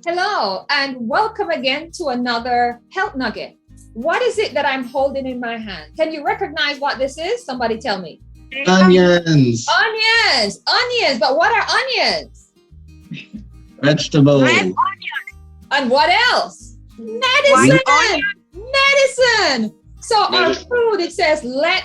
Hello, and welcome again to another health nugget. What is it that I'm holding in my hand? Can you recognize what this is? Somebody tell me. Onions, Onions. But what are onions? vegetables, And what else? White Medicine. Medicine. So our food, it says, let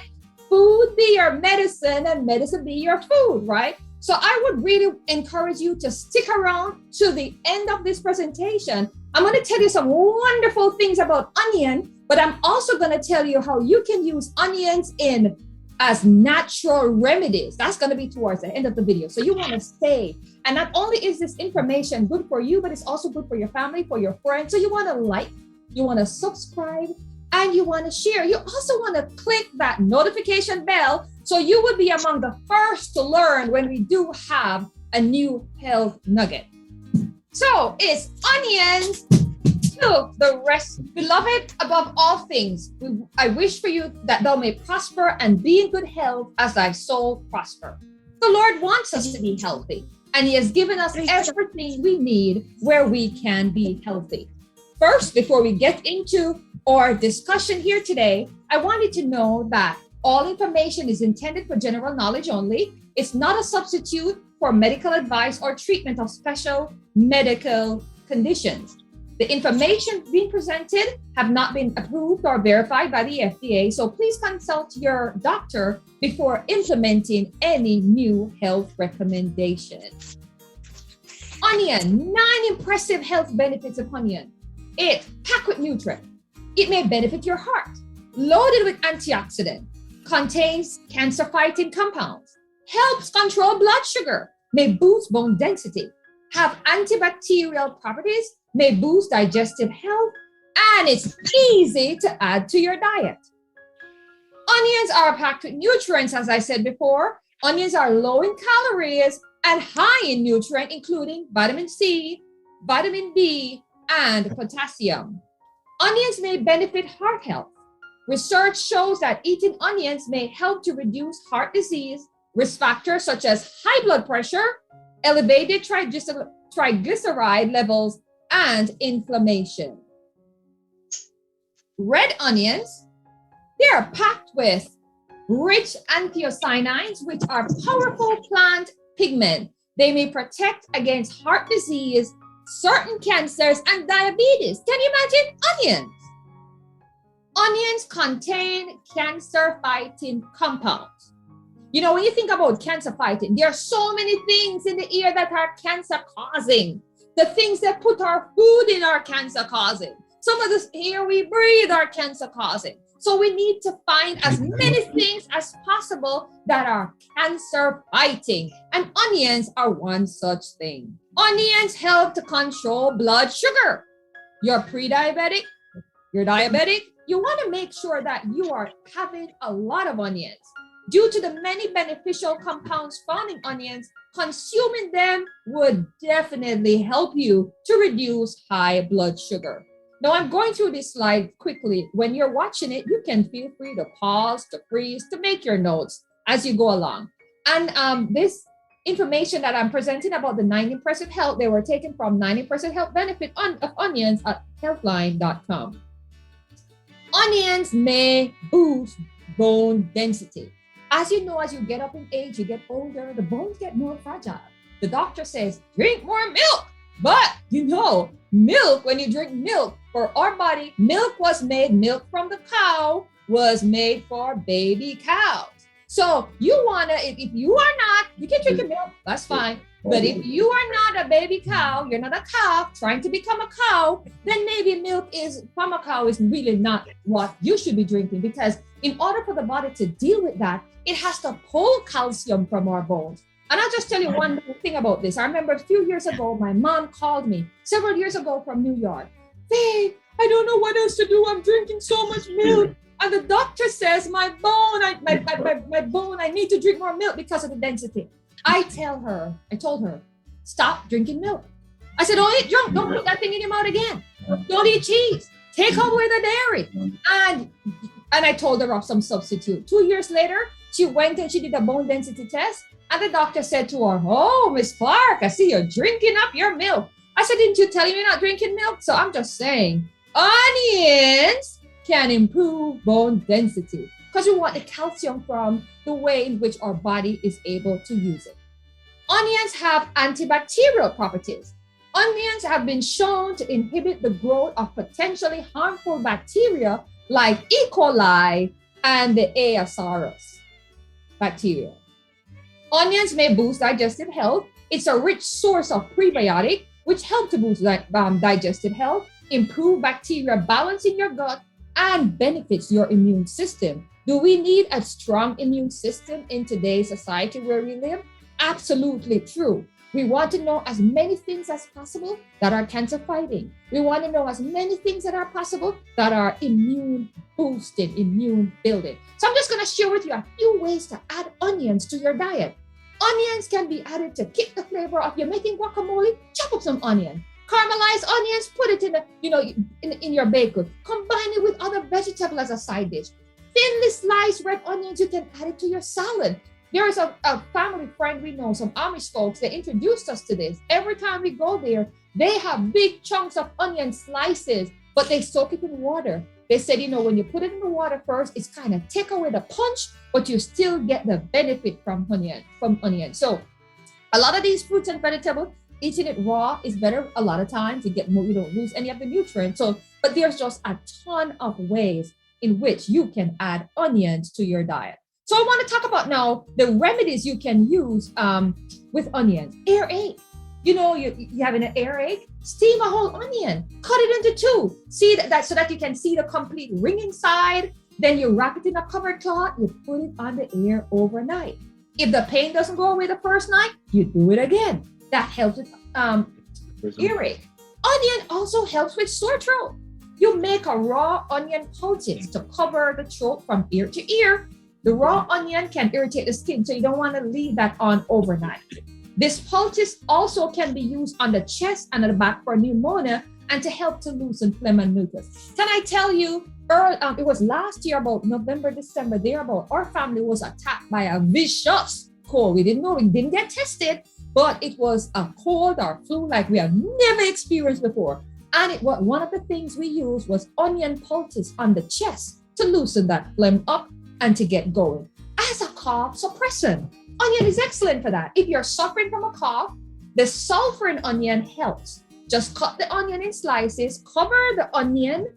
food be your medicine and medicine be your food, right? So I would really encourage you to stick around to the end of this presentation. I'm going to tell you some wonderful things about onion, but I'm also going to tell you how you can use onions in as natural remedies. That's going to be towards the end of the video. So you want to stay. And not only is this information good for you, but it's also good for your family, for your friends. So you want to like, you want to subscribe, and you want to share. You also want to click that notification bell so you will be among the first to learn when we do have a new health nugget. So it's onions to the rest. Beloved, above all things, I wish for you that thou may prosper and be in good health as thy soul prosper. The Lord wants us to be healthy, and he has given us everything we need where we can be healthy. First, before we get into our discussion here today, I wanted to know that all information is intended for general knowledge only. It's not a substitute for medical advice or treatment of special medical conditions. The information being presented have not been approved or verified by the FDA, so please consult your doctor before implementing any new health recommendations. Onion, 9 impressive health benefits of onion. It's packed with nutrients. It may benefit your heart. Loaded with antioxidants. Contains cancer-fighting compounds. Helps control blood sugar. May boost bone density. Have antibacterial properties. May boost digestive health. And it's easy to add to your diet. Onions are packed with nutrients, as I said before. Onions are low in calories and high in nutrients, including vitamin C, vitamin B, and potassium. Onions may benefit heart health. Research shows that eating onions may help to reduce heart disease, risk factors such as high blood pressure, elevated triglyceride levels, and inflammation. Red onions, they are packed with rich anthocyanins, which are powerful plant pigments. They may protect against heart disease, certain cancers, and diabetes. Can you imagine onions? Onions contain cancer-fighting compounds. You know, when you think about cancer fighting, there are so many things in the air that are cancer-causing. The things that put our food in are cancer-causing. Some of the air we breathe are cancer-causing. So we need to find as many things as possible that are cancer-fighting. And onions are one such thing. Onions help to control blood sugar. You're pre-diabetic, you're diabetic, you want to make sure that you are having a lot of onions. Due to the many beneficial compounds found in onions, consuming them would definitely help you to reduce high blood sugar. Now, I'm going through this slide quickly. When you're watching it, you can feel free to pause, to freeze, to make your notes as you go along. And this information that I'm presenting about the 90% health, they were taken from 90% health benefit of onions at healthline.com. Onions may boost bone density. As you know, as you get up in age, you get older, the bones get more fragile. The doctor says, drink more milk. But you know, milk, when you drink milk, for our body, milk from the cow was made for baby cows. So you wanna, if you are not, you can drink your milk, that's fine. But if you are not a baby cow, you're not a cow trying to become a cow, then maybe milk is from a cow is really not what you should be drinking, because in order for the body to deal with that, it has to pull calcium from our bones. And I'll just tell you one thing about this. I remember a few years ago, my mom called me several years ago from New York. Babe, I don't know what else to do. I'm drinking so much milk. And the doctor says, my bone, I need to drink more milk because of the density. I told her, stop drinking milk. I said, don't eat junk. Don't put that thing in your mouth again. Don't eat cheese. Take away the dairy. And I told her of some substitute. 2 years later, she went and she did a bone density test. And the doctor said to her, oh, Miss Clark, I see you're drinking up your milk. I said, didn't you tell him you're not drinking milk? So I'm just saying, onions can improve bone density because we want the calcium from the way in which our body is able to use it. Onions have antibacterial properties. Onions have been shown to inhibit the growth of potentially harmful bacteria like E. coli and the Aerosaurus bacteria. Onions may boost digestive health. It's a rich source of prebiotic, which help to boost digestive health, improve bacteria balance in your gut, and benefits your immune system. Do we need a strong immune system in today's society where we live? Absolutely true. We want to know as many things as possible that are cancer fighting. We want to know as many things that are possible that are immune boosting, immune building. So I'm just going to share with you a few ways to add onions to your diet. Onions can be added to kick the flavor of you're making guacamole. Chop up some onion. Caramelized onions, put it in your baked good. Combine it with other vegetables as a side dish. Thinly sliced red onions, you can add it to your salad. There is a family friend we know, some Amish folks, they introduced us to this. Every time we go there, they have big chunks of onion slices, but they soak it in water. They said, when you put it in the water first, it's kind of take away the punch, but you still get the benefit from onion. So a lot of these fruits and vegetables, eating it raw is better a lot of times. You don't lose any of the nutrients. But there's just a ton of ways in which you can add onions to your diet. So I want to talk about now the remedies you can use with onions. Earache. You having an earache, steam a whole onion, cut it into two. See that so that you can see the complete ring inside. Then you wrap it in a covered cloth, you put it on the ear overnight. If the pain doesn't go away the first night, you do it again. That helps with earache. Onion also helps with sore throat. You make a raw onion poultice to cover the throat from ear to ear. The raw onion can irritate the skin, so you don't want to leave that on overnight. This poultice also can be used on the chest and the back for pneumonia and to help to loosen phlegm and mucus. Can I tell you, it was last year about November, December, our family was attacked by a vicious cold. We didn't know, we didn't get tested, but it was a cold or flu like we have never experienced before. And one of the things we used was onion poultice on the chest to loosen that phlegm up and to get going. As a cough suppressant, onion is excellent for that. If you're suffering from a cough, the sulfur in onion helps. Just cut the onion in slices, cover the onion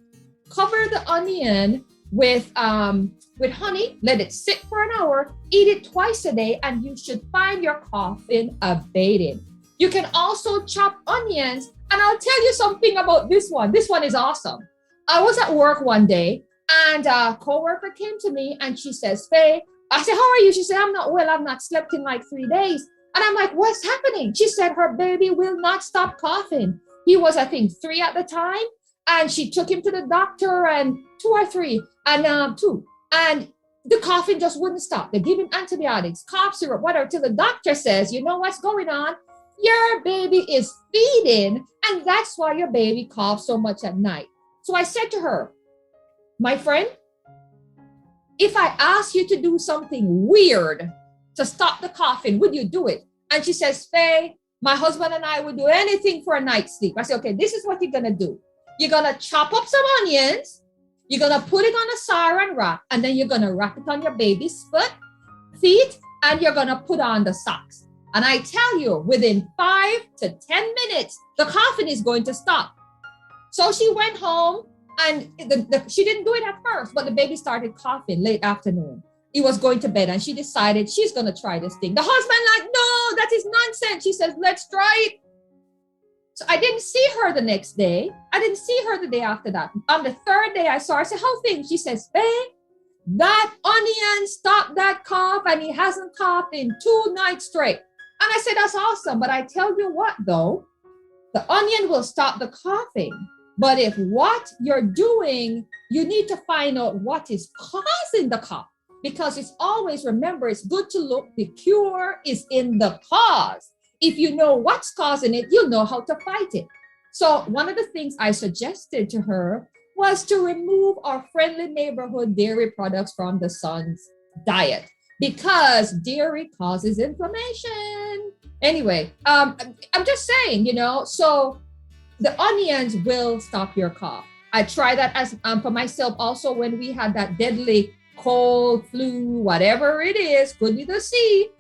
with honey, let it sit for an hour, eat it twice a day, and you should find your coughing abated. You can also chop onions, and I'll tell you something about this one. This one is awesome. I was at work one day, and a coworker came to me, and she says, Faye, I said, how are you? She said, I'm not well. I've not slept in like 3 days. And I'm like, what's happening? She said her baby will not stop coughing. He was, I think, 3 at the time. And she took him to the doctor, and 2 or 3, and 2. And the coughing just wouldn't stop. They give him antibiotics, cough syrup, whatever, till the doctor says, you know what's going on? Your baby is feeding, and that's why your baby coughs so much at night. So I said to her, my friend, if I ask you to do something weird to stop the coughing, would you do it? And she says, Faye, my husband and I would do anything for a night's sleep. I said, okay, this is what you're going to do. You're going to chop up some onions. You're going to put it on a saran wrap, and then you're going to wrap it on your baby's feet, and you're going to put on the socks. And I tell you, within 5 to 10 minutes, the coughing is going to stop. So she went home, and she didn't do it at first, but the baby started coughing late afternoon. He was going to bed, and she decided she's going to try this thing. The husband like, no, that is nonsense. She says, let's try it. So I didn't see her the next day. I didn't see her the day after that. On the 3rd day I saw her, I said, how things? She says, Faye, that onion stopped that cough, and he hasn't coughed in 2 nights straight. And I said, that's awesome. But I tell you what, though, the onion will stop the coughing. But if what you're doing, you need to find out what is causing the cough. Because it's always, remember, it's good to look, the cure is in the cause. If you know what's causing it, you'll know how to fight it. So one of the things I suggested to her was to remove our friendly neighborhood dairy products from the son's diet, because dairy causes inflammation. Anyway, I'm just saying, so the onions will stop your cough. I tried that as for myself also when we had that deadly cold, flu, whatever it is, could be the sea.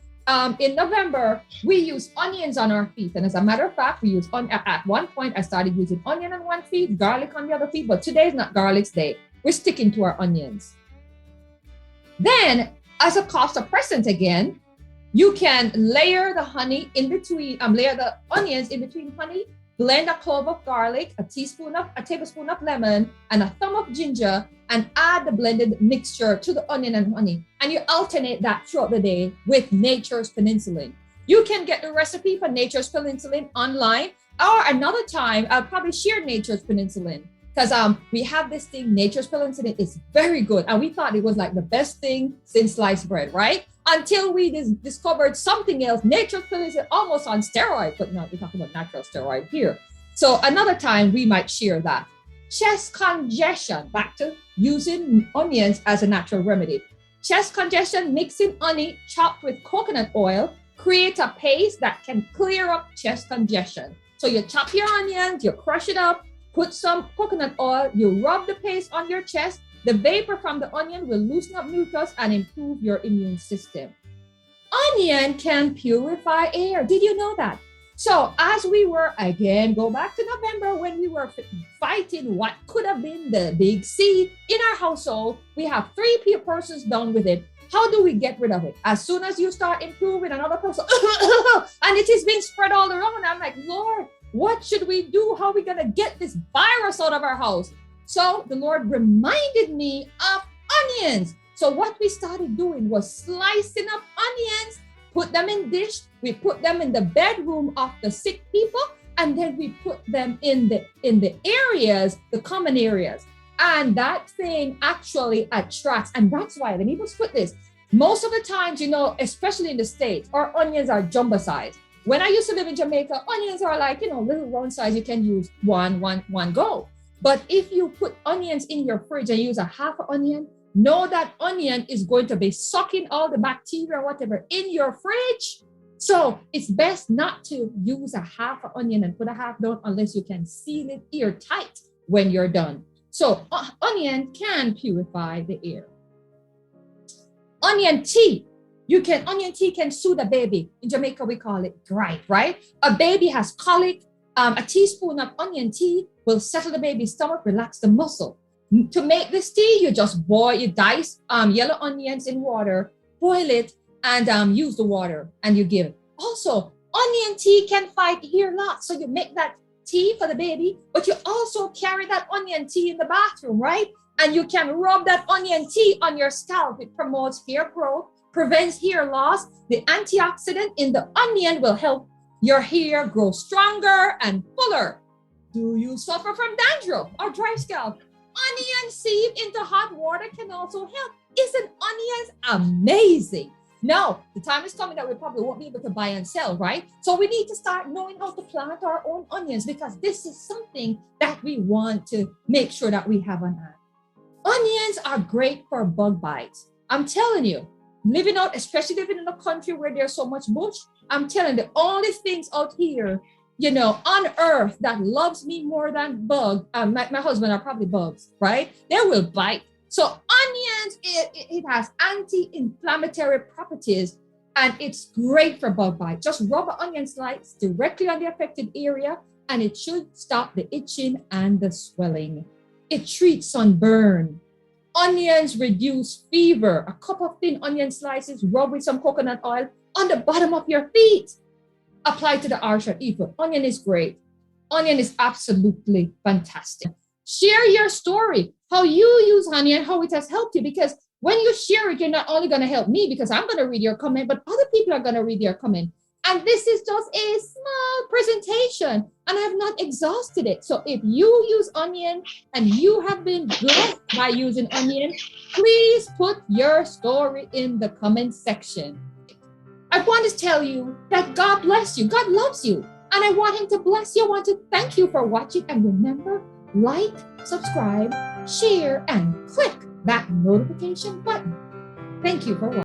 In November, we use onions on our feet. And as a matter of fact, we use at one point, I started using onion on one feet, garlic on the other feet, but today is not garlic's day. We're sticking to our onions. Then, as a cough suppressant again, you can layer the honey in between, layer the onions in between honey, blend a clove of garlic, a tablespoon of lemon, and a thumb of ginger, and add the blended mixture to the onion and honey. And you alternate that throughout the day with Nature's Penicillin. You can get the recipe for Nature's Penicillin online, or another time, I'll probably share Nature's Penicillin. Because we have this thing, Nature's Penicillin is very good. And we thought it was like the best thing since sliced bread, right? Until we discovered something else. Nature's Penicillin almost on steroids, but no, we're talking about natural steroid here. So another time we might share that. Chest congestion, back to using onions as a natural remedy. Chest congestion, mixing honey chopped with coconut oil, create a paste that can clear up chest congestion. So you chop your onions, you crush it up, put some coconut oil, you rub the paste on your chest. The vapor from the onion will loosen up mucus and improve your immune system. Onion can purify air. Did you know that? So as we were, again, go back to November when we were fighting what could have been the big C in our household, we have 3 persons done with it. How do we get rid of it? As soon as you start improving, another person, and it is being spread all around. I'm like, Lord, what should we do? How are we going to get this virus out of our house? So the Lord reminded me of onions. So what we started doing was slicing up onions, put them in dish. We put them in the bedroom of the sick people, and then we put them in the areas, the common areas. And that thing actually attracts. And that's why, let me just put this. Most of the times, you know, especially in the States, our onions are jumbo size. When I used to live in Jamaica, onions are like, you know, little round size. You can use one go. But if you put onions in your fridge and use a half an onion, know that onion is going to be sucking all the bacteria or whatever in your fridge. So it's best not to use a half an onion and put a half down unless you can seal it airtight when you're done. So onion can purify the air. Onion tea. Onion tea can soothe a baby. In Jamaica, we call it gripe, right? A baby has colic. A teaspoon of onion tea will settle the baby's stomach, relax the muscle. To make this tea, you just you dice yellow onions in water, boil it, and use the water, and you give it. Also, onion tea can fight ear loss. So you make that tea for the baby, but you also carry that onion tea in the bathroom, right? And you can rub that onion tea on your scalp. It promotes hair growth, prevents hair loss. The antioxidant in the onion will help your hair grow stronger and fuller. Do you suffer from dandruff or dry scalp? Onion seed into hot water can also help. Isn't onions amazing? Now, the time is coming that we probably won't be able to buy and sell, right? So we need to start knowing how to plant our own onions, because this is something that we want to make sure that we have on hand. Onions are great for bug bites. I'm telling you, especially living in a country where there's so much bush, I'm telling you, the only things out here, you know, on earth that loves me more than bugs, my husband are probably bugs, right? They will bite. So onions, it has anti-inflammatory properties, and it's great for bug bite. Just rub an onion slice directly on the affected area, and it should stop the itching and the swelling. It treats sunburn. Onions reduce fever. A cup of thin onion slices, rub with some coconut oil on the bottom of your feet. Apply to the arch or foot. Onion is great. Onion is absolutely fantastic. Share your story, how you use honey and how it has helped you, because when you share it, you're not only going to help me because I'm going to read your comment, but other people are going to read your comment. And this is just a small presentation, and I have not exhausted it. So if you use onion and you have been blessed by using onion, please put your story in the comment section. I want to tell you that God bless you. God loves you. And I want him to bless you. I want to thank you for watching. And remember, like, subscribe, share, and click that notification button. Thank you for watching.